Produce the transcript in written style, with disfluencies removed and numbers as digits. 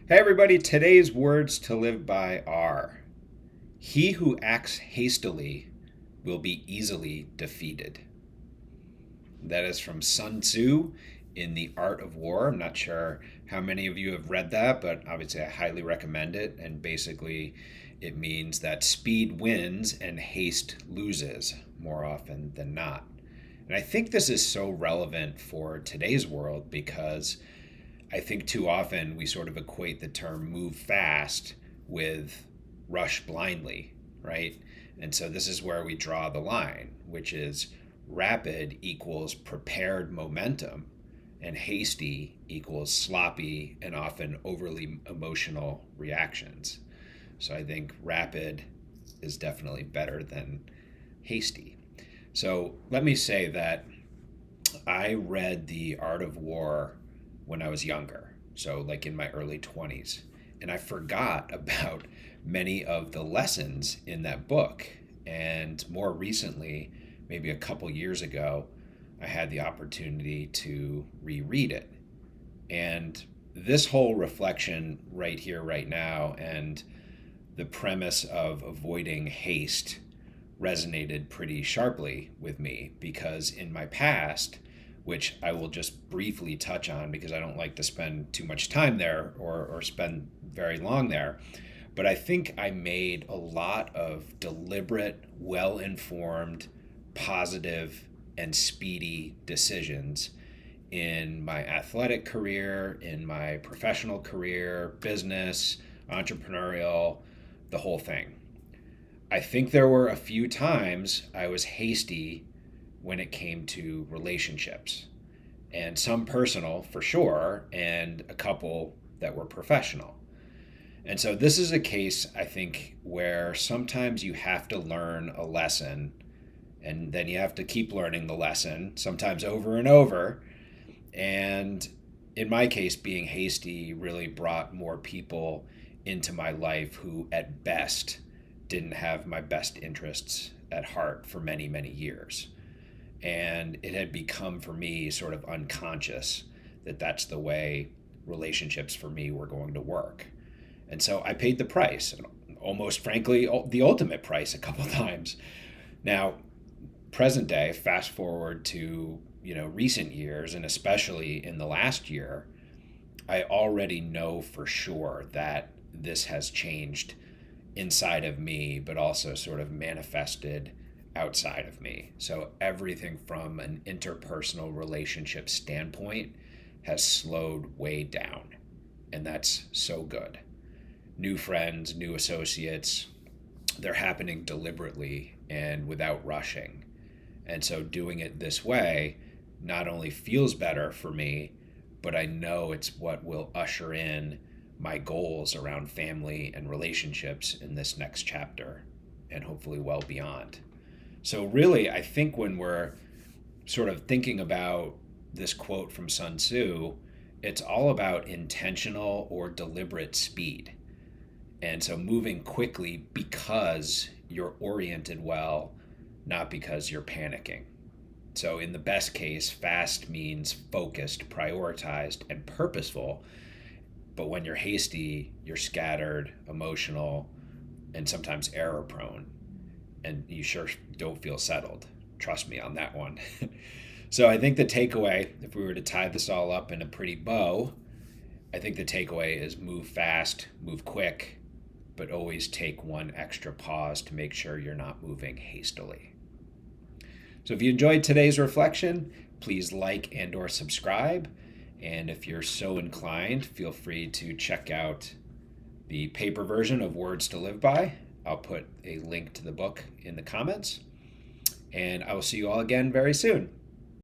Hey everybody, today's words to live by are: He who acts hastily will be easily defeated. That is from Sun Tzu in The Art of War. I'm not sure how many of you have read that, but obviously I highly recommend it. And basically, it means that speed wins and haste loses more often than not. And I think this is so relevant for today's world because I think too often we sort of equate the term move fast with rush blindly, right? And so this is where we draw the line, which is rapid equals prepared momentum, and hasty equals sloppy and often overly emotional reactions. So I think rapid is definitely better than hasty. So let me say that I read The Art of War when I was younger, so like in my early 20s, and I forgot about many of the lessons in that book. And more recently, maybe a couple years ago, I had the opportunity to reread it. And this whole reflection right here, right now, and the premise of avoiding haste resonated pretty sharply with me because in my past, which I will just briefly touch on because I don't like to spend too much time there or spend very long there, but I think I made a lot of deliberate, well informed, positive, and speedy decisions in my athletic career, in my professional career, business, entrepreneurial, the whole thing. I think there were a few times I was hasty when it came to relationships, and some personal for sure, and a couple that were professional. And so this is a case, I think, where sometimes you have to learn a lesson and then you have to keep learning the lesson, sometimes over and over. And in my case, being hasty really brought more people into my life who, at best, didn't have my best interests at heart for many, many years. And it had become for me sort of unconscious that that's the way relationships for me were going to work. And so I paid the price, almost frankly, the ultimate price a couple times. Now, present day, fast forward to recent years, and especially in the last year, I already know for sure that this has changed inside of me, but also sort of manifested outside of me. So everything from an interpersonal relationship standpoint has slowed way down. And that's so good. New friends, new associates, they're happening deliberately and without rushing. And so doing it this way not only feels better for me, but I know it's what will usher in my goals around family and relationships in this next chapter and hopefully well beyond. So, really, I think when we're sort of thinking about this quote from Sun Tzu, it's all about intentional or deliberate speed. And so, moving quickly because you're oriented well, not because you're panicking. So, in the best case, fast means focused, prioritized, and purposeful. But when you're hasty, you're scattered, emotional, and sometimes error prone. And you sure don't feel settled. Trust me on that one. So I think the takeaway, if we were to tie this all up in a pretty bow, I think the takeaway is move fast, move quick, but always take one extra pause to make sure you're not moving hastily. So if you enjoyed today's reflection, please like and or subscribe. And if you're so inclined, feel free to check out the paper version of Words to Live By. I'll put a link to the book in the comments. And I will see you all again very soon.